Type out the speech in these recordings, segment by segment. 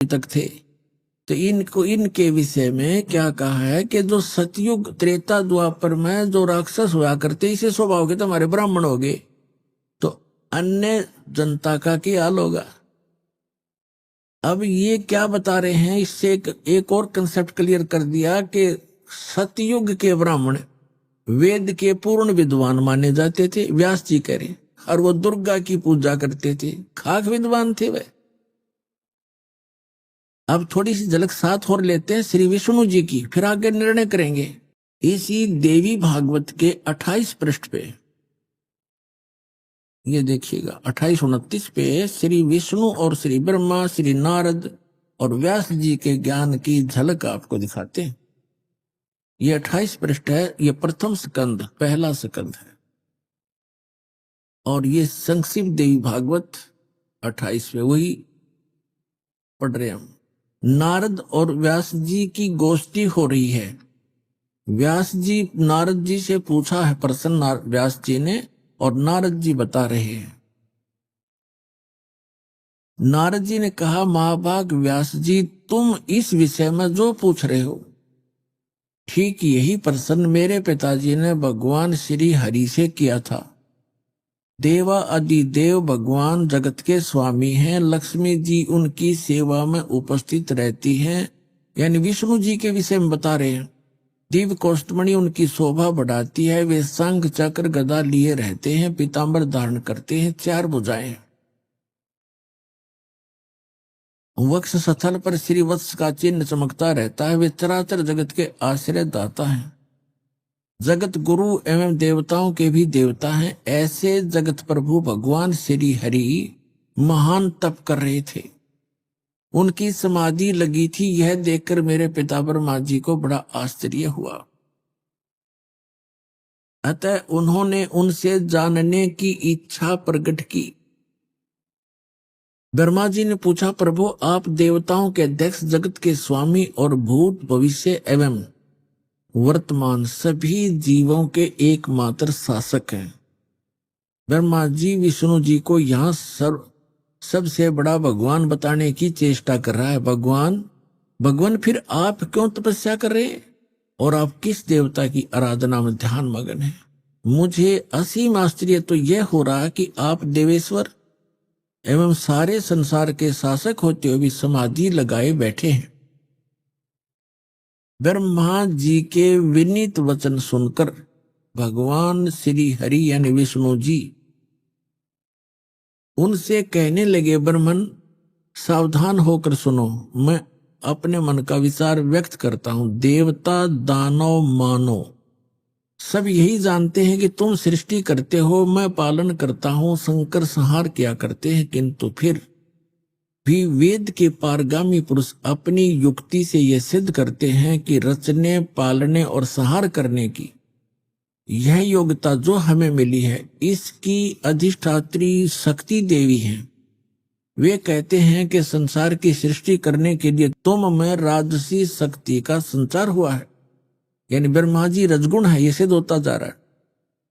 तक थे। तो इनको इनके विषय में क्या कहा है कि जो सतयुग त्रेता द्वापर में जो राक्षस हुआ करते इसे स्वभाव के तुम्हारे ब्राह्मण हो गए, तो अन्य जनता का क्या हाल होगा। अब ये क्या बता रहे हैं, इससे एक और कंसेप्ट क्लियर कर दिया कि सतयुग के ब्राह्मण वेद के पूर्ण विद्वान माने जाते थे, व्यास जी कह रहे, और वो दुर्गा की पूजा करते थे, खाक विद्वान थे वे। अब थोड़ी सी झलक साथ और लेते हैं श्री विष्णु जी की, फिर आगे निर्णय करेंगे। इसी देवी भागवत के 28 पृष्ठ पे ये देखिएगा, 28-29 पे श्री विष्णु और श्री ब्रह्मा, श्री नारद और व्यास जी के ज्ञान की झलक आपको दिखाते हैं। ये 28 पृष्ठ है, ये प्रथम स्कंद, पहला स्कंद है, और ये संक्षिप्त देवी भागवत 28 पे वही पढ़ रहे हम। नारद और व्यास जी की गोष्ठी हो रही है। व्यास जी नारद जी से पूछा है प्रश्न व्यास जी ने, और नारद जी बता रहे हैं। नारद जी ने कहा, महाभाग व्यास जी, तुम इस विषय में जो पूछ रहे हो ठीक यही प्रश्न मेरे पिताजी ने भगवान श्री हरि से किया था। देवा अधिदेव भगवान जगत के स्वामी हैं, लक्ष्मी जी उनकी सेवा में उपस्थित रहती हैं, यानी विष्णु जी के विषय में बता रहे हैं। दिव्य कौस्तुमणि उनकी शोभा बढ़ाती है, वे शंख चक्र गदा लिए रहते हैं, पीतांबर धारण करते हैं, 4 भुजाएं, वक्ष स्थल पर श्री वत्स का चिन्ह चमकता रहता है, वे चराचर जगत के आश्रय दाता हैं, जगत गुरु एवं देवताओं के भी देवता हैं। ऐसे जगत प्रभु भगवान श्री हरि महान तप कर रहे थे, उनकी समाधि लगी थी। यह देखकर मेरे पिता ब्रह्मा जी को बड़ा आश्चर्य हुआ, अतः उन्होंने उनसे जानने की इच्छा प्रकट की। ब्रह्मा जी ने पूछा, प्रभु आप देवताओं के अध्यक्ष, जगत के स्वामी और भूत भविष्य एवं वर्तमान सभी जीवों के एकमात्र शासक हैं। ब्रह्मा जी विष्णु जी को यहाँ सबसे बड़ा भगवान बताने की चेष्टा कर रहा है। भगवान फिर आप क्यों तपस्या कर रहे हैं और आप किस देवता की आराधना में ध्यान मगन है। मुझे असीम आश्चर्य तो यह हो रहा है कि आप देवेश्वर एवं सारे संसार के शासक होते हुए भी समाधि लगाए बैठे हैं। ब्रह्मा जी के विनीत वचन सुनकर भगवान श्री हरि यानी विष्णु जी उनसे कहने लगे, ब्रह्मन सावधान होकर सुनो, मैं अपने मन का विचार व्यक्त करता हूं। देवता दानव मानव सब यही जानते हैं कि तुम सृष्टि करते हो, मैं पालन करता हूं, संकर संहार किया करते हैं, किंतु फिर भी वेद के पारगामी पुरुष अपनी युक्ति से यह सिद्ध करते हैं कि रचने, पालने और संहार करने की यह योग्यता जो हमें मिली है, इसकी अधिष्ठात्री शक्ति देवी है। वे कहते हैं कि संसार की सृष्टि करने के लिए तुम में राजसी शक्ति का संचार हुआ है, यानी ब्रह्मा जी रजगुण है, ये सिद्ध होता जा रहा है,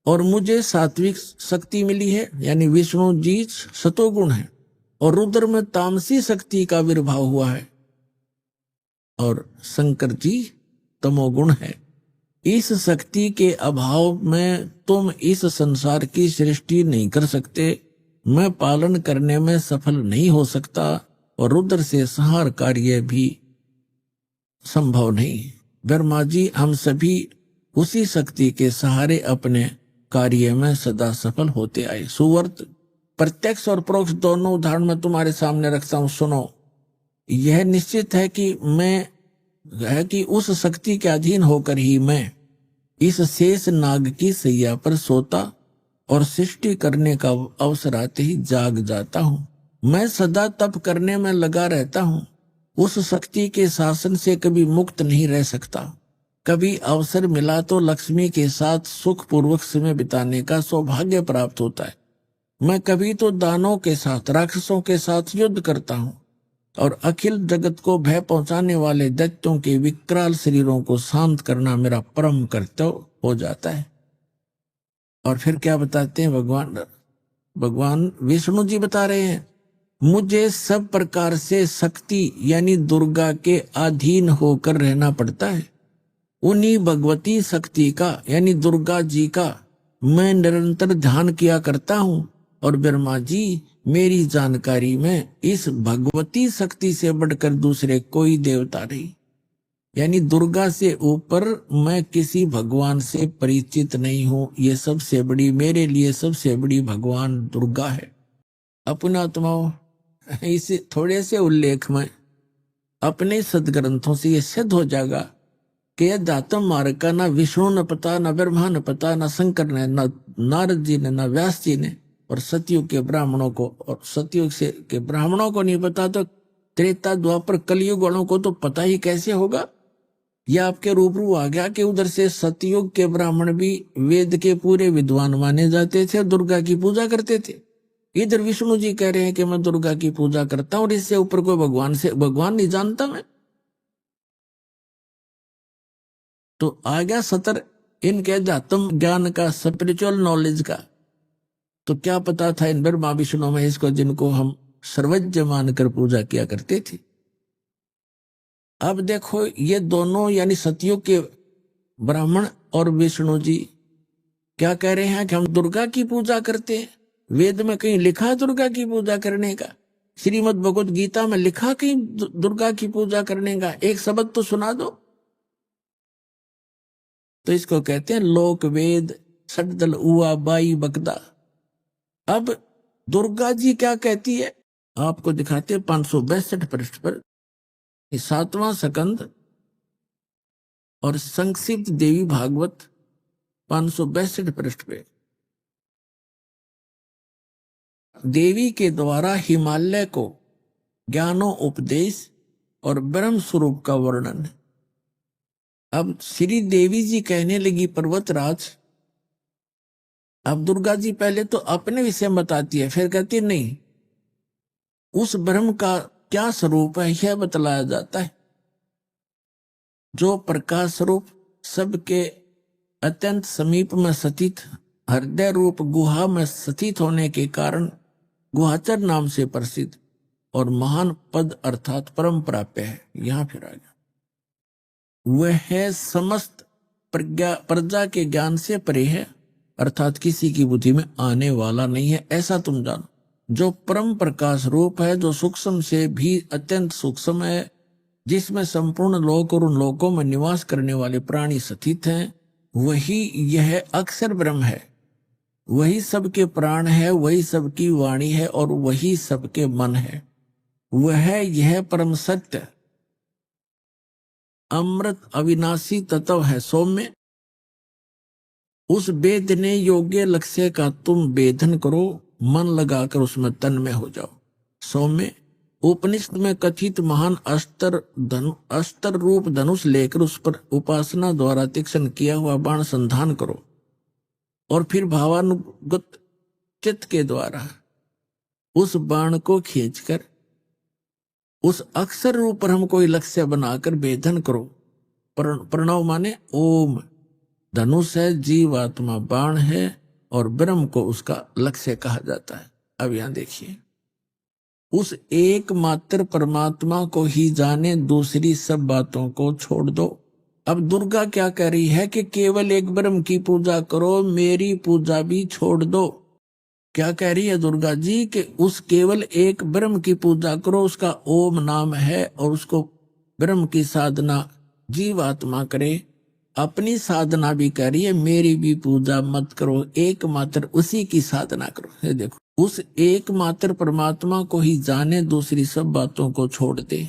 और मुझे सात्विक शक्ति मिली है, यानी विष्णु जी सतोगुण है, और रुद्र में तामसी शक्ति का आविर्भाव हुआ है, और शंकर जी तमोगुण है। इस शक्ति के अभाव में तुम इस संसार की सृष्टि नहीं कर सकते, मैं पालन करने में सफल नहीं हो सकता, और रुद्र से संहार कार्य भी संभव नहीं। ब्रह्मा जी हम सभी उसी शक्ति के सहारे अपने कार्य में सदा सफल होते आए। सुवर्त प्रत्यक्ष और परोक्ष दोनों उदाहरण मैं तुम्हारे सामने रखता हूं, सुनो। यह निश्चित है कि उस शक्ति के अधीन होकर ही मैं इस शेष नाग की सैया पर सोता और सृष्टि करने का अवसर आते ही जाग जाता हूं। मैं सदा तप करने में लगा रहता हूं, उस शक्ति के शासन से कभी मुक्त नहीं रह सकता। कभी अवसर मिला तो लक्ष्मी के साथ सुखपूर्वक समय बिताने का सौभाग्य प्राप्त होता है। मैं कभी तो दानों के साथ, राक्षसों के साथ युद्ध करता हूं, और अखिल जगत को भय पहुंचाने वाले दैत्यों के विकराल शरीरों को शांत करना मेरा परम कर्तव्य हो जाता है। और फिर क्या बताते हैं भगवान विष्णु जी बता रहे हैं, मुझे सब प्रकार से शक्ति यानी दुर्गा के अधीन होकर रहना पड़ता है। उन्हीं भगवती शक्ति का यानी दुर्गा जी का मैं निरंतर ध्यान किया करता हूं। और ब्रह्मा जी, मेरी जानकारी में इस भगवती शक्ति से बढ़कर दूसरे कोई देवता नहीं, यानी दुर्गा से ऊपर मैं किसी भगवान से परिचित नहीं हूं। ये सबसे बड़ी, मेरे लिए सबसे बड़ी भगवान दुर्गा है। अपना आत्माओं, इस थोड़े से उल्लेख में अपने सदग्रंथों से यह सिद्ध हो जाएगा कि अध्यात्म मार्ग का ना विष्णु ने पता, ना ब्रह्मा ने पता, ना शंकर ने, ना नारद जी ने, ना व्यास जी ने, और सतयुग के ब्राह्मणों को, और सतयुग से के ब्राह्मणों को नहीं पता तो त्रेता द्वापर कलयुग वालों को तो पता ही कैसे होगा। यह आपके रूबरू आ गया कि उधर से सतयुग के ब्राह्मण भी वेद के पूरे विद्वान माने जाते थे, दुर्गा की पूजा करते थे। इधर विष्णु जी कह रहे हैं कि मैं दुर्गा की पूजा करता हूं और इससे ऊपर कोई भगवान नहीं जानता मैं। तो आ गया सतर इनके अध्यात्म ज्ञान का, स्पिरिचुअल नॉलेज का। तो क्या पता था इन ब्रह्मा विष्णु महेश को, जिनको हम सर्वज्ञ मानकर पूजा किया करते थे। अब देखो, ये दोनों यानी सतयुग के ब्राह्मण और विष्णु जी क्या कह रहे हैं कि हम दुर्गा की पूजा करते हैं। वेद में कहीं लिखा दुर्गा की पूजा करने का? श्रीमद् भगवत गीता में लिखा कहीं दुर्गा की पूजा करने का? एक शब्द तो सुना दो। तो इसको कहते हैं लोक वेद सटदल उआ बाई बकदा। अब दुर्गा जी क्या कहती है आपको दिखाते हैं 562 पृष्ठ पर, 7वां स्कंद और संक्षिप्त देवी भागवत 562 पृष्ठ पे। देवी के द्वारा हिमालय को ज्ञानो उपदेश और ब्रह्म स्वरूप का वर्णन। अब श्री देवी जी कहने लगी पर्वतराज, अब दुर्गा जी पहले तो अपने विषय में बताती है, फिर कहती नहीं, उस ब्रह्म का क्या स्वरूप है यह बतलाया जाता है, जो प्रकाश स्वरूप सबके अत्यंत समीप में स्थित, हृदय रूप गुहा में स्थित होने के कारण गुहाचर नाम से प्रसिद्ध और महान पद अर्थात परम प्राप्य है। यहां फिर आ गया, वह समस्त प्रजा के ज्ञान से परे है, अर्थात किसी की बुद्धि में आने वाला नहीं है, ऐसा तुम जानो। जो परम प्रकाश रूप है, जो सूक्ष्म से भी अत्यंत सूक्ष्म है, जिसमें संपूर्ण लोक और उन लोकों में निवास करने वाले प्राणी स्थित हैं, वही यह अक्षर ब्रह्म है। वही सबके प्राण है, वही सबकी वाणी है और वही सबके मन है। वह यह परम सत्य अमृत अविनाशी तत्व है। सौम्य, उस वेदने योग्य लक्ष्य का तुम वेदन करो, मन लगाकर उसमें तन्मय हो जाओ। सौम्य, उपनिषद में कथित महान अस्त्र रूप धनुष लेकर उस पर उपासना द्वारा तीक्ष्ण किया हुआ बाण संधान करो और फिर भावानुगत चित्त के द्वारा उस बाण को खींचकर उस अक्षर रूप ब्रह्म को लक्ष्य बनाकर वेदन करो। प्रणव माने ओम, धनुष है, जीवात्मा बाण है और ब्रह्म को उसका लक्ष्य कहा जाता है। अब यहां देखिए, उस एकमात्र परमात्मा को ही जाने, दूसरी सब बातों को छोड़ दो। अब दुर्गा क्या कह रही है कि केवल एक ब्रह्म की पूजा करो, मेरी पूजा भी छोड़ दो। क्या कह रही है दुर्गा जी कि उस केवल एक ब्रह्म की पूजा करो, उसका ओम नाम है और उसको ब्रह्म की साधना जीवात्मा करे। अपनी साधना भी कह रही है, मेरी भी पूजा मत करो, एकमात्र उसी की साधना करो। ये देखो, उस एकमात्र परमात्मा को ही जाने, दूसरी सब बातों को छोड़ दे।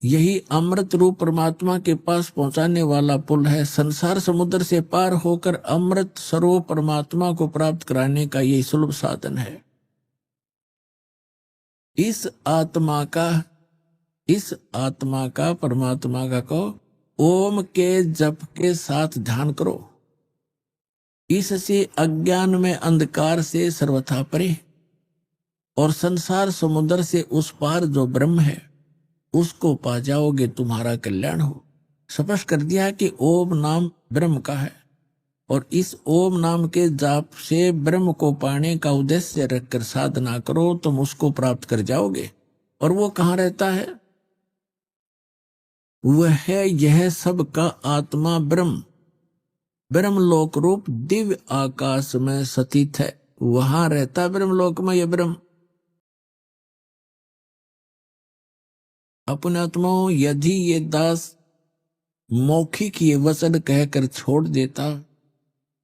यही अमृत रूप परमात्मा के पास पहुंचाने वाला पुल है। संसार समुद्र से पार होकर अमृत स्वरूप परमात्मा को प्राप्त कराने का यही सुलभ साधन है। इस आत्मा का परमात्मा का को ओम के जप के साथ ध्यान करो। इससे अज्ञान में अंधकार से सर्वथा परे और संसार समुद्र से उस पार जो ब्रह्म है उसको पा जाओगे, तुम्हारा कल्याण हो। स्पष्ट कर दिया कि ओम नाम ब्रह्म का है और इस ओम नाम के जाप से ब्रह्म को पाने का उद्देश्य रखकर साधना करो, तुम उसको प्राप्त कर जाओगे। और वो कहाँ रहता है? वह है यह सब का आत्मा ब्रह्म, ब्रह्मलोक रूप दिव्य आकाश में स्थित है। वहां रहता ब्रह्मलोक में यह ब्रह्म। अपने आत्माओं, यदि ये दास मौखिक ये वचन कहकर छोड़ देता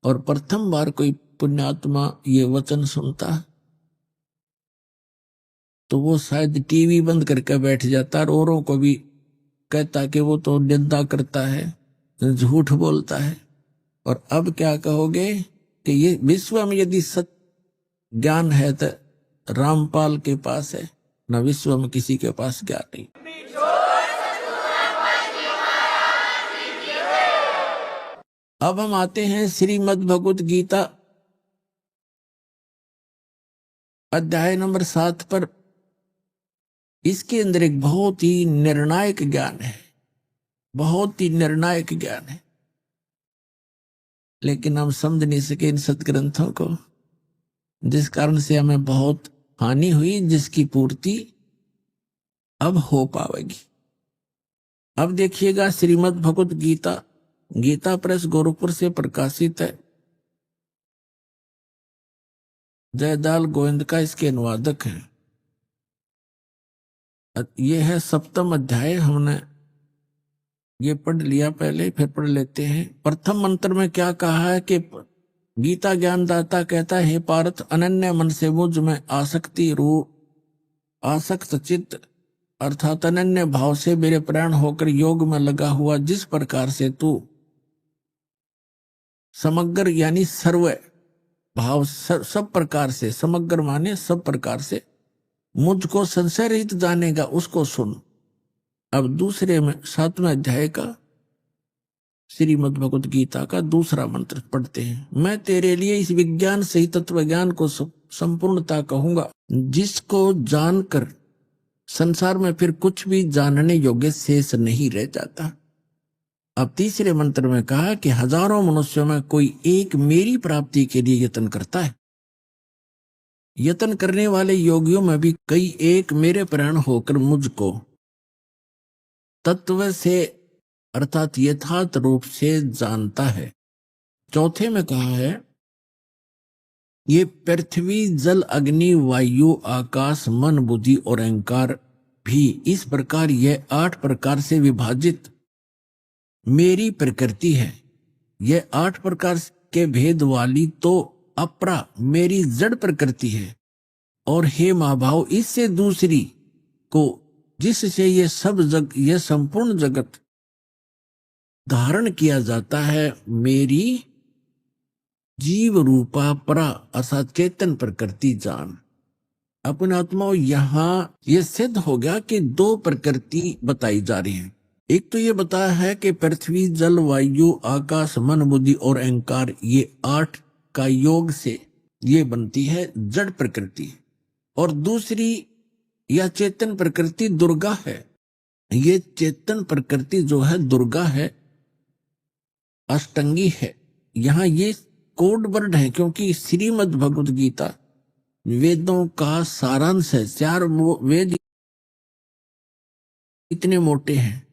और प्रथम बार कोई पुण्यात्मा ये वचन सुनता तो वो शायद टीवी बंद करके बैठ जाता और औरों को भी कहता कि वो तो निंदा करता है, झूठ बोलता है। और अब क्या कहोगे कि ये विश्व में यदि सत्य ज्ञान है तो रामपाल के पास है, न विश्व में किसी के पास ज्ञान नहीं। अब हम आते हैं श्रीमद् भगवत गीता अध्याय नंबर 7 पर। इसके अंदर एक बहुत ही निर्णायक ज्ञान है, बहुत ही निर्णायक ज्ञान है, लेकिन हम समझ नहीं सके इन सत्ग्रंथों को, जिस कारण से हमें बहुत हानि हुई, जिसकी पूर्ति अब हो पाएगी। अब देखिएगा श्रीमद् भगवत गीता, गीता प्रेस गोरखपुर से प्रकाशित है। जयदाल गोविंद का इसके अनुवादक है। ये है 7वां अध्याय। हमने ये पढ़ लिया पहले, फिर पढ़ लेते हैं। प्रथम मंत्र में क्या कहा है कि गीता ज्ञानदाता कहता है, हे पार्थ, अनन्य मन से मुझ में आसक्ति रूप आसक्त चित्त अर्थात अनन्य भाव से मेरे प्राण होकर योग में लगा हुआ, जिस प्रकार से तू समग्र यानी सर्व भाव सब प्रकार से, समग्र माने सब प्रकार से मुझको संशय रहित जानेगा, उसको सुन। अब दूसरे में 7वें अध्याय का श्रीमद् भगवत गीता का दूसरा मंत्र पढ़ते हैं। मैं तेरे लिए इस विज्ञान सही तत्व ज्ञान को संपूर्णता कहूंगा, जिसको जानकर संसार में फिर कुछ भी जानने योग्य शेष नहीं रह जाता। अब तीसरे मंत्र में कहा कि हजारों मनुष्यों में कोई एक मेरी प्राप्ति के लिए यत्न करता है। यत्न करने वाले योगियों में भी कई एक मेरे प्राण होकर मुझको तत्व से अर्थात यथार्थ रूप से जानता है। चौथे में कहा है, ये पृथ्वी जल अग्नि वायु आकाश मन बुद्धि और अहंकार भी इस प्रकार यह 8 प्रकार से विभाजित मेरी प्रकृति है। यह 8 प्रकार के भेद वाली तो अपरा मेरी जड़ प्रकृति है। और हे महाभाव, इससे दूसरी को जिससे यह संपूर्ण जगत धारण किया जाता है, मेरी जीव रूपा परा अर्थात चेतन प्रकृति जान। अपने आत्माओं, यहां यह सिद्ध हो गया कि 2 प्रकृति बताई जा रही हैं। एक तो ये बताया है कि पृथ्वी जल वायु आकाश मन बुद्धि और अहंकार, ये 8 का योग से ये बनती है जड़ प्रकृति। और दूसरी या चेतन प्रकृति दुर्गा है। ये चेतन प्रकृति जो है दुर्गा है, अष्टंगी है। यहां ये कोड वर्ड है, क्योंकि श्रीमद् भगवत गीता वेदों का सारांश है। 4 वेद इतने मोटे हैं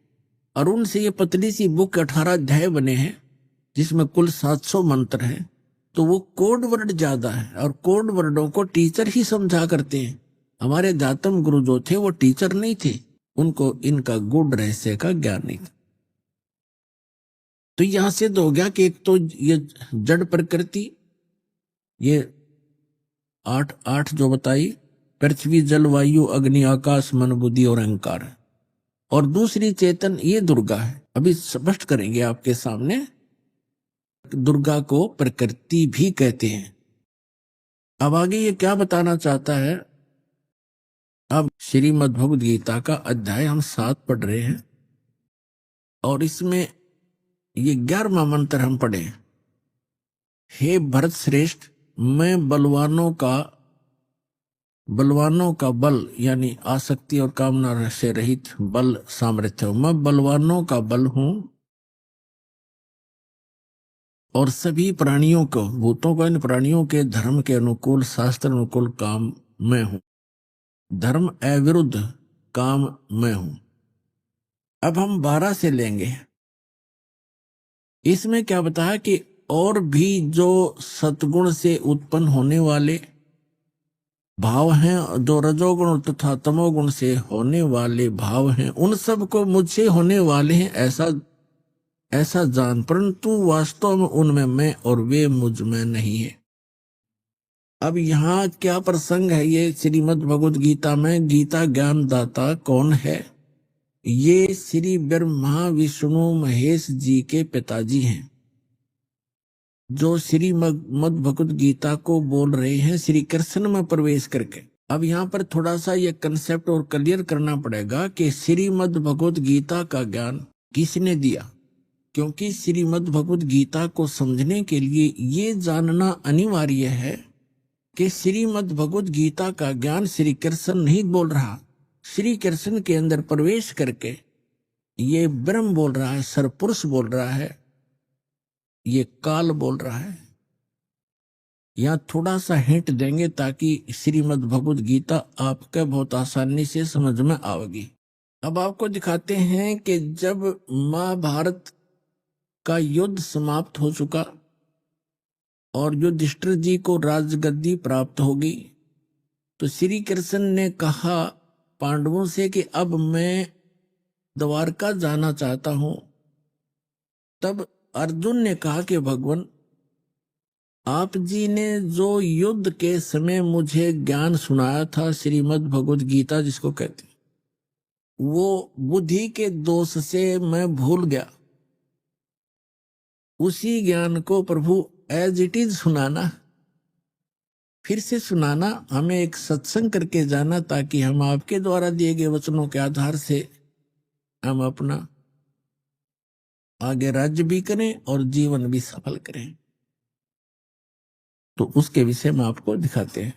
और उनसे ये पतली सी बुक 18 अध्याय बने हैं, जिसमें कुल 700 मंत्र हैं। तो वो कोड वर्ड ज्यादा है और कोड वर्डों को टीचर ही समझा करते हैं। हमारे दातम गुरु जो थे वो टीचर नहीं थे, उनको इनका गूढ़ रहस्य का ज्ञान नहीं था। तो यहां सिद्ध हो गया कि एक तो ये जड़ प्रकृति, ये 8 जो बताई, पृथ्वी जल वायु अग्नि आकाश मन बुद्धि और अहंकार है। और दूसरी चेतन ये दुर्गा है। अभी स्पष्ट करेंगे आपके सामने। दुर्गा को प्रकृति भी कहते हैं। अब आगे ये क्या बताना चाहता है। अब श्रीमद् भगवद गीता का अध्याय हम 7 पढ़ रहे हैं और इसमें ये 11वां मंत्र हम पढ़े। हे भरत श्रेष्ठ, मैं बलवानों का बल यानी आसक्ति और कामना से रहित बल सामर्थ्य हूं। मैं बलवानों का बल हूं और सभी प्राणियों को, भूतों को, इन प्राणियों के धर्म के अनुकूल, शास्त्र अनुकूल काम मैं हूं। धर्म अविरुद्ध काम मैं हूं। अब हम 12 से लेंगे। इसमें क्या बताया कि और भी जो सतगुण से उत्पन्न होने वाले भाव हैं, जो रजोगुण तथा तमोगुण से होने वाले भाव हैं, उन सब को मुझसे होने वाले हैं ऐसा ऐसा जान, परंतु वास्तव में उनमें मैं और वे मुझ में नहीं है। अब यहाँ क्या प्रसंग है? ये श्रीमद् भगवद गीता में गीता ज्ञान दाता कौन है? ये श्री ब्रह्मा विष्णु महेश जी के पिताजी हैं, जो श्रीमद् भगवद गीता को बोल रहे हैं श्री कृष्ण में प्रवेश करके। अब यहाँ पर थोड़ा सा ये कंसेप्ट और क्लियर करना पड़ेगा कि श्रीमद् भगवद गीता का ज्ञान किसने दिया, क्योंकि श्रीमद् भगवद गीता को समझने के लिए ये जानना अनिवार्य है कि श्रीमद् भगवद गीता का ज्ञान श्री कृष्ण नहीं बोल रहा। श्री कृष्ण के अंदर प्रवेश करके ये ब्रह्म बोल रहा है, सरपुरुष बोल रहा है, ये काल बोल रहा है। यहां थोड़ा सा हिंट देंगे ताकि श्रीमद् भगवद गीता आपके बहुत आसानी से समझ में आएगी। अब आपको दिखाते हैं कि जब महाभारत का युद्ध समाप्त हो चुका और युधिष्ठिर जी को राजगद्दी प्राप्त होगी, तो श्री कृष्ण ने कहा पांडवों से कि अब मैं द्वारका जाना चाहता हूं। तब अर्जुन ने कहा कि भगवान, आप जी ने जो युद्ध के समय मुझे ज्ञान सुनाया था, श्रीमद् भगवद गीता जिसको कहते हैं, वो बुद्धि के दोष से मैं भूल गया। उसी ज्ञान को प्रभु एज इट इज सुनाना, फिर से सुनाना, हमें एक सत्संग करके जाना, ताकि हम आपके द्वारा दिए गए वचनों के आधार से हम अपना आगे राज्य भी करें और जीवन भी सफल करें। तो उसके विषय में आपको दिखाते हैं।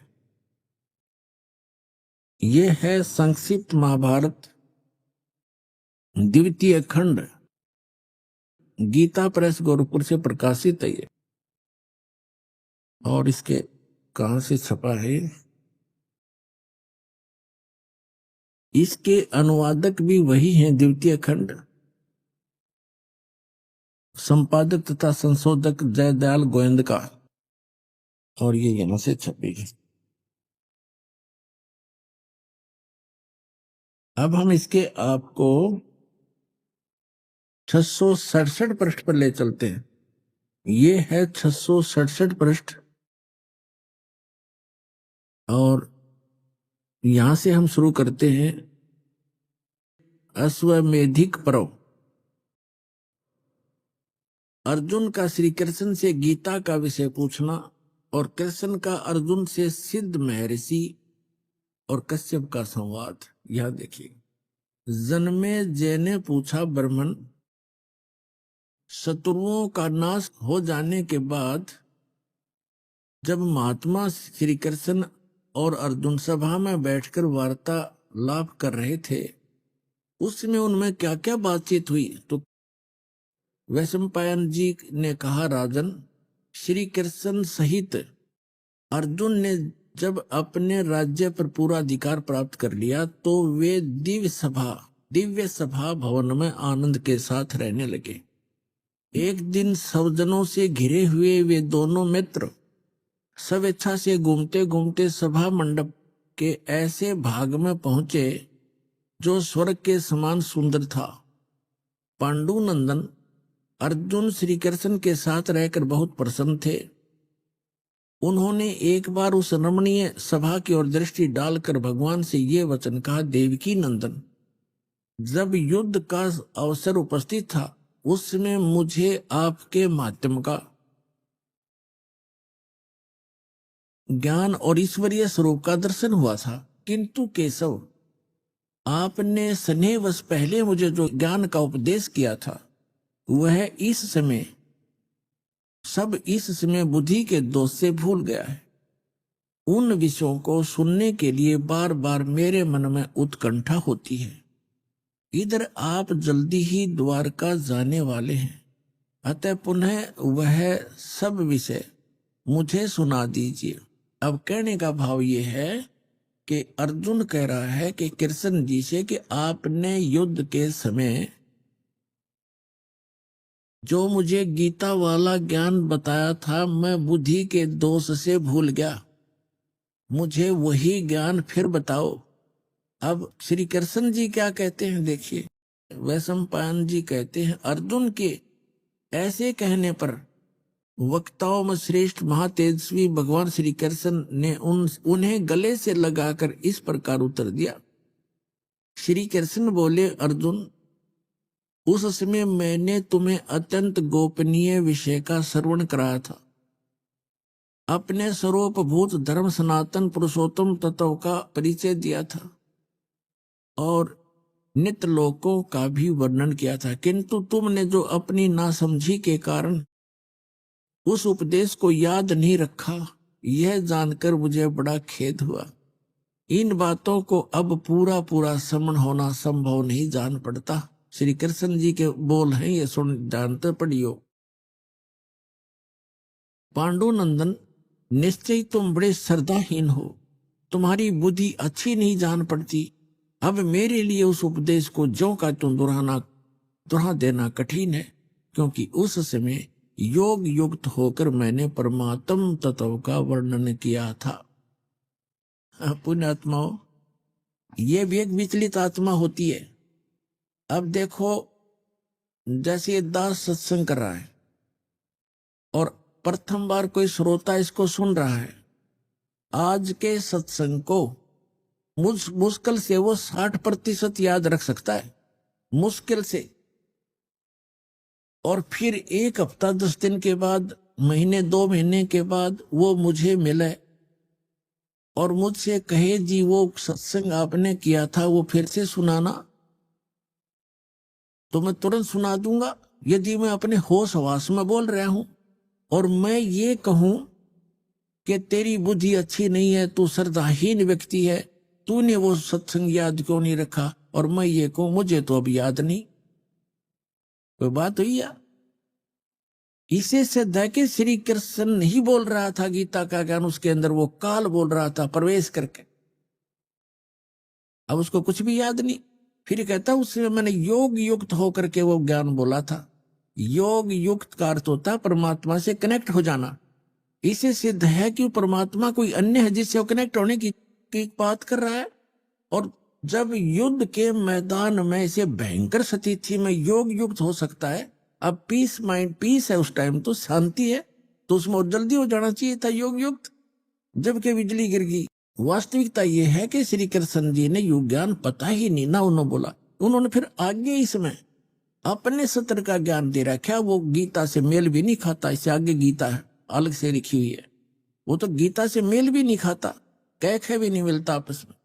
ये है संक्षिप्त महाभारत द्वितीय खंड, गीता प्रेस गोरखपुर से प्रकाशित है ये। और इसके कहां से छपा है? इसके अनुवादक भी वही हैं, द्वितीय खंड संपादक तथा संशोधक जयदयाल गोविंद का, और ये यहां से छपी है। अब हम इसके आपको 667 पृष्ठ पर ले चलते हैं। ये है 667 पृष्ठ, और यहां से हम शुरू करते हैं। अश्वमेधिक पर्व। अर्जुन का श्री कृष्ण से गीता का विषय पूछना और कृष्ण का अर्जुन से सिद्ध महर्षि और कश्यप का संवाद। यह देखिए, जन्मे जय ने पूछा ब्राह्मण, शत्रुओं का नाश हो जाने के बाद जब महात्मा श्री कृष्ण और अर्जुन सभा में बैठकर वार्तालाप कर रहे थे, उसमें उनमें क्या क्या बातचीत हुई? तो वैशंपायन जी ने कहा, राजन, श्री कृष्ण सहित अर्जुन ने जब अपने राज्य पर पूरा अधिकार प्राप्त कर लिया तो वे दिव्य सभा भवन में आनंद के साथ रहने लगे। एक दिन सज्जनों से घिरे हुए वे दोनों मित्र स्वेच्छा से घूमते घूमते सभा मंडप के ऐसे भाग में पहुंचे जो स्वर्ग के समान सुंदर था। पांडु नंदन अर्जुन श्री कृष्ण के साथ रहकर बहुत प्रसन्न थे। उन्होंने एक बार उस रमणीय सभा की ओर दृष्टि डालकर भगवान से ये वचन कहा, देवकी नंदन, जब युद्ध का अवसर उपस्थित था उसमें मुझे आपके माध्यम का ज्ञान और ईश्वरीय स्वरूप का दर्शन हुआ था, किंतु केशव, आपने स्नेहवश पहले मुझे जो ज्ञान का उपदेश किया था वह इस समय बुद्धि के दोष से भूल गया है। उन विषयों को सुनने के लिए बार बार मेरे मन में उत्कंठा होती है। इधर आप जल्दी ही द्वारका जाने वाले हैं, अतः पुनः वह सब विषय मुझे सुना दीजिए। अब कहने का भाव ये है कि अर्जुन कह रहा है कि कृष्ण जी से कि आपने युद्ध के समय जो मुझे गीता वाला ज्ञान बताया था, मैं बुद्धि के दोष से भूल गया, मुझे वही ज्ञान फिर बताओ। अब श्री कृष्ण जी क्या कहते हैं देखिए, वैशंपायन जी कहते हैं, अर्जुन के ऐसे कहने पर वक्ताओं में श्रेष्ठ महातेजस्वी भगवान श्री कृष्ण ने उन्हें गले से लगाकर इस प्रकार उत्तर दिया। श्री कृष्ण बोले, अर्जुन, उस समय मैंने तुम्हें अत्यंत गोपनीय विषय का श्रवण कराया था, अपने स्वरूपभूत धर्म सनातन पुरुषोत्तम तत्व का परिचय दिया था और नित्य लोकों का भी वर्णन किया था, किंतु तुमने जो अपनी नासमझी के कारण उस उपदेश को याद नहीं रखा, यह जानकर मुझे बड़ा खेद हुआ। इन बातों को अब पूरा पूरा समझ होना संभव नहीं जान पड़ता। श्री कृष्ण जी के बोल हैं, ये सुन जानते पढ़ियो। पांडुनंदन, निश्चय तुम बड़े श्रद्धाहीन हो, तुम्हारी बुद्धि अच्छी नहीं जान पड़ती। अब मेरे लिए उस उपदेश को ज्यों का त्यों दोहरा देना कठिन है, क्योंकि उस समय योग युक्त होकर मैंने परमात्म तत्व का वर्णन किया था। पुण्यात्माओं, ये भी एक विचलित आत्मा होती है। अब देखो, जैसे ये दास सत्संग कर रहा है और प्रथम बार कोई श्रोता इसको सुन रहा है, आज के सत्संग को मुश्किल से वो 60% याद रख सकता है, मुश्किल से। और फिर 1 हफ्ता 10 दिन के बाद, महीने 2 महीने के बाद वो मुझे मिले और मुझसे कहे, जी वो सत्संग आपने किया था वो फिर से सुनाना, तो मैं तुरंत सुना दूंगा। यदि मैं अपने होश हवास में बोल रहा हूं और मैं ये कहूं कि तेरी बुद्धि अच्छी नहीं है, तू श्रद्धाहीन व्यक्ति है, तूने वो सत्संग याद क्यों नहीं रखा, और मैं ये कहूं मुझे तो अब याद नहीं, कोई बात हुई या? इसे सिद्ध है कि श्री कृष्ण नहीं बोल रहा था गीता का ज्ञान, उसके अंदर वो काल बोल रहा था प्रवेश करके। अब उसको कुछ भी याद नहीं। फिर कहता उससे मैंने योग युक्त होकर के वो ज्ञान बोला था। योग युक्त का अर्थ होता है परमात्मा से कनेक्ट हो जाना। इसे सिद्ध है कि परमात्मा कोई अन्य है जिससे वो कनेक्ट होने की बात कर रहा है। और जब युद्ध के मैदान में इसे भयंकर स्थिति में योग युक्त हो सकता है, अब पीस माइंड पीस है, उस टाइम तो शांति है, तो उसमें जल्दी हो जाना चाहिए था योग युक्त, जबकि बिजली गिर गई। वास्तविकता यह है कि श्री कृष्ण जी ने योग ज्ञान पता ही नहीं ना उन्होंने बोला। उन्होंने फिर आगे इसमें अपने सत्र का ज्ञान दे रखा, वो गीता से मेल भी नहीं खाता। इससे आगे गीता है अलग से लिखी हुई है, वो तो गीता से मेल भी नहीं खाता, कह भी नहीं मिलता आपस में।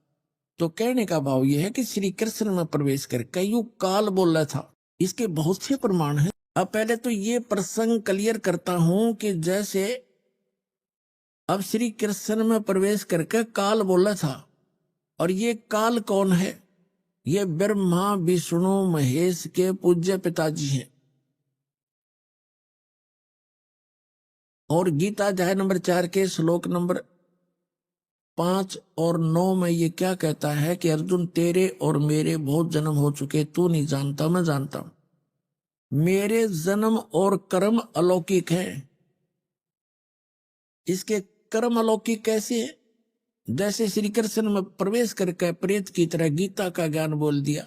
तो कहने का भाव यह है कि श्री कृष्ण में प्रवेश कर कई काल बोल रहा था। इसके बहुत से प्रमाण हैं। अब पहले तो ये प्रसंग क्लियर करता हूं कि जैसे अब श्री कृष्ण में प्रवेश करके काल बोला था, और ये काल कौन है? ये ब्रह्मा विष्णु महेश के पूज्य पिताजी हैं। और गीता अध्याय नंबर 4 के श्लोक नंबर 5 और 9 में ये क्या कहता है कि अर्जुन, तेरे और मेरे बहुत जन्म हो चुके, तू नहीं जानता, मैं जानता हूं। मेरे जन्म और कर्म अलौकिक हैं। इसके कर्म अलौकिक कैसे है? जैसे श्री कृष्ण में प्रवेश करके प्रेत की तरह गीता का ज्ञान बोल दिया।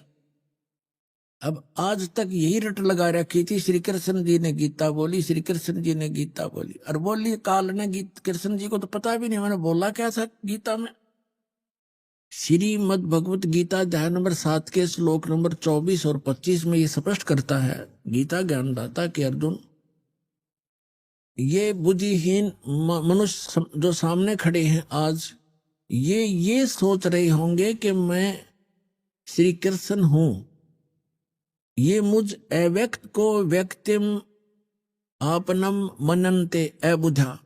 अब आज तक यही रट लगा रखी थी, श्री कृष्ण जी ने गीता बोली, श्री कृष्ण जी ने गीता बोली, और बोली काल ने कृष्ण जी को तो पता भी नहीं मैंने बोला क्या था गीता में। श्रीमद् भगवत गीता अध्याय नंबर 7 के श्लोक नंबर 24 और 25 में ये स्पष्ट करता है गीता ज्ञानदाता कि अर्जुन, ये बुद्धिहीन मनुष्य जो सामने खड़े हैं आज, ये सोच रहे होंगे कि मैं श्री कृष्ण हूं। ये मुझ अव्यक्त को व्यक्तिम आपनम मनन्ते अबुधा,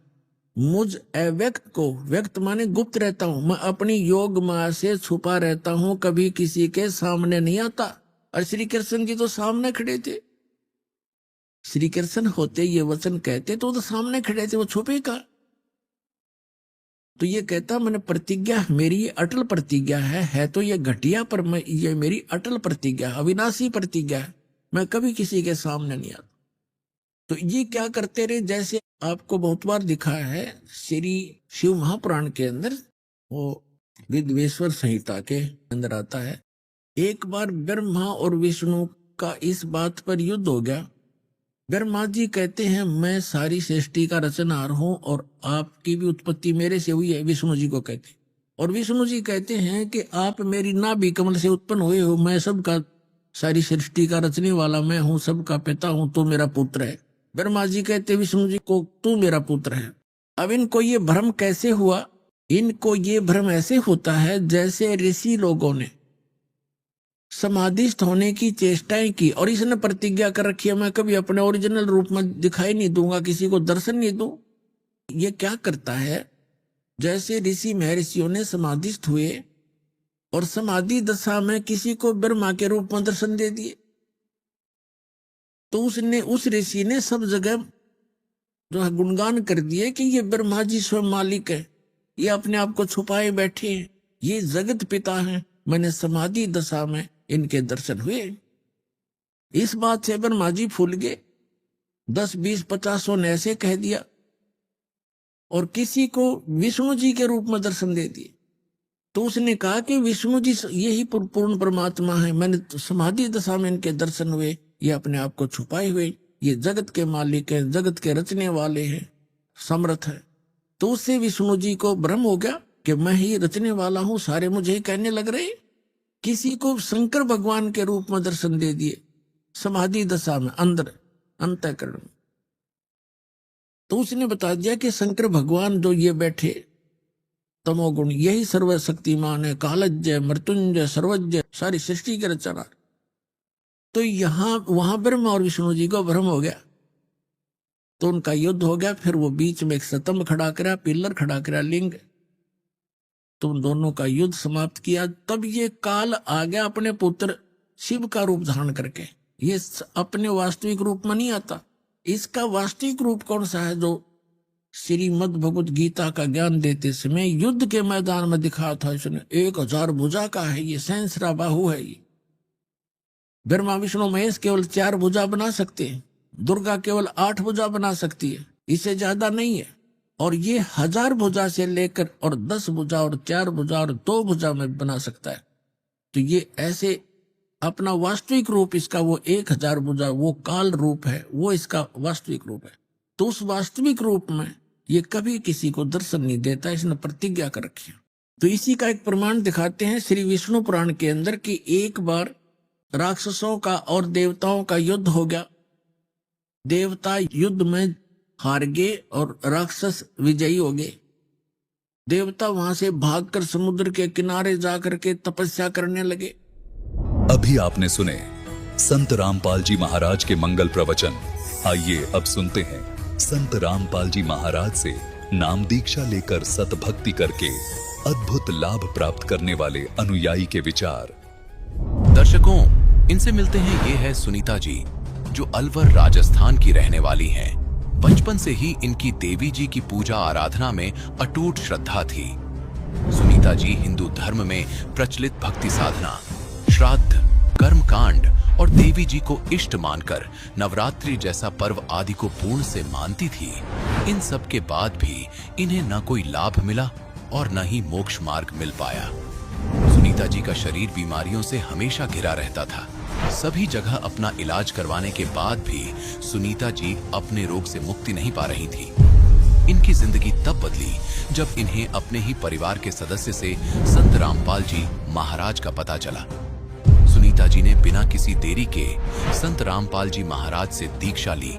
मुझ अव्यक्त को, व्यक्त माने गुप्त रहता हूं, मैं अपनी योग माया से छुपा रहता हूं, कभी किसी के सामने नहीं आता। और श्री कृष्ण जी तो सामने खड़े थे। श्री कृष्ण होते ये वचन कहते तो सामने खड़े थे, वो छुपेगा। तो ये कहता मैंने प्रतिज्ञा, मेरी ये अटल प्रतिज्ञा है तो ये घटिया, पर मैं ये मेरी अटल प्रतिज्ञा, अविनाशी प्रतिज्ञा है, मैं कभी किसी के सामने नहीं आता। तो ये क्या करते रहे, जैसे आपको बहुत बार दिखा है श्री शिव महापुराण के अंदर, वो विद्वेश्वर संहिता के अंदर आता है, एक बार ब्रह्मा और विष्णु का इस बात पर युद्ध हो गया। ब्रह्मा जी कहते हैं मैं सारी सृष्टि का रचनहार हूं और आपकी भी उत्पत्ति मेरे से हुई है, विष्णु जी को कहते। और विष्णु जी कहते हैं कि आप मेरी नाभि कमल से उत्पन्न हुए हो, मैं सबका, सारी सृष्टि का रचने वाला मैं हूं, सबका पिता हूं, तो मेरा पुत्र है। ब्रह्मा जी कहते विष्णु जी को तू मेरा पुत्र है। अब इनको ये भ्रम कैसे हुआ? इनको ये भ्रम ऐसे होता है जैसे ऋषि लोगों ने समाधिस्थ होने की चेष्टाएं की और इसने प्रतिज्ञा कर रखी है मैं कभी अपने ओरिजिनल रूप में दिखाई नहीं दूंगा, किसी को दर्शन नहीं दूं। ये क्या करता है, जैसे ऋषि महर्षियों ने समाधिस्थ हुए और समाधि दशा में किसी को ब्रह्मा के रूप में दर्शन दे दिए, तो उस ऋषि ने सब जगह जो है गुणगान कर दिए कि ये ब्रह्मा जी स्वयं मालिक है, ये अपने आप को छुपाए बैठे हैं, ये जगत पिता हैं, मैंने समाधि दशा में इनके दर्शन हुए। इस बात से ब्रह्मा जी फूल गए, 10, 20, 50 ने ऐसे कह दिया और किसी को विष्णु जी के रूप में दर्शन दे दिए। तो उसने कहा कि विष्णु जी यही पूर्ण परमात्मा है, मैंने समाधि दशा में इनके दर्शन हुए, ये अपने आप को छुपाए हुए, ये जगत के मालिक हैं, जगत के रचने वाले हैं, समर्थ है। तो उससे विष्णु जी को भ्रम हो गया कि मैं ही रचने वाला हूं, सारे मुझे ही कहने लग रहे। किसी को शंकर भगवान के रूप में दर्शन दे दिए समाधि दशा में, अंदर अंतःकरण में। तो उसने बता दिया कि शंकर भगवान जो ये बैठे तमोगुण, यही सर्वशक्तिमान है, कालज्ञ, मृत्युंजय, सर्वज्ञ, सारी सृष्टि के रचना। तो वहां ब्रह्मा और विष्णु जी को भ्रम हो गया, तो उनका युद्ध हो गया। फिर वो बीच में एक स्तंभ खड़ा करा, पिलर खड़ा करा, लिंग, तो उन दोनों का युद्ध समाप्त किया। तब ये काल आ गया अपने पुत्र शिव का रूप धारण करके। ये अपने वास्तविक रूप में नहीं आता। इसका वास्तविक रूप कौन सा है? जो श्रीमद् भगवत गीता का ज्ञान देते समय युद्ध के मैदान में दिखा था इसने, 1000 भुजा का है ये, सहस्रा बाहु है ये। ब्रह्मा विष्णु महेश केवल 4 भुजा बना सकते हैं, दुर्गा केवल 8 भुजा बना सकती है, इससे ज्यादा नहीं है। और ये 1000 भुजा से लेकर और 10 भुजा और 4 भुजा और 2 भुजा में बना सकता है। तो ये ऐसे अपना वास्तविक रूप इसका वो 1000 भुजा, वो काल रूप है, वो इसका वास्तविक रूप है। तो उस वास्तविक रूप में ये कभी किसी को दर्शन नहीं देता, इसने प्रतिज्ञा कर रखी है। तो इसी का एक प्रमाण दिखाते हैं श्री विष्णु पुराण के अंदर कि एक बार राक्षसों का और देवताओं का युद्ध हो गया। देवता युद्ध में हार गए और राक्षस विजयी हो गए। देवता वहां से भागकर समुद्र के किनारे जाकर के तपस्या करने लगे। अभी आपने सुने संत रामपाल जी महाराज के मंगल प्रवचन। आइए अब सुनते हैं संत रामपाल जी महाराज से नाम दीक्षा लेकर सतभक्ति करके अद्भुत लाभ प्राप्त करने वाले अनुयायी के विचार। दर्शकों, इनसे मिलते हैं। ये है सुनीता जी, जो अलवर राजस्थान की रहने वाली हैं। बचपन से ही इनकी देवी जी की पूजा आराधना में अटूट श्रद्धा थी। सुनीता जी हिंदू धर्म में प्रचलित भक्ति साधना, श्राद्ध, कर्मकांड और देवी जी को इष्ट मानकर नवरात्रि जैसा पर्व आदि को पूर्ण से मानती थी। इन सब के बाद भी इन्हें न कोई लाभ मिला और न ही मोक्ष मार्ग मिल पाया। सुनीता जी का शरीर बीमारियों से हमेशा घिरा रहता था। सभी जगह अपना इलाज करवाने के बाद भी सुनीता जी अपने रोग से मुक्ति नहीं पा रही थी। इनकी जिंदगी तब बदली जब इन्हें अपने ही परिवार के सदस्य से संत रामपाल जी महाराज का पता चला। सुनीता जी ने बिना किसी देरी के संत रामपाल जी महाराज से दीक्षा ली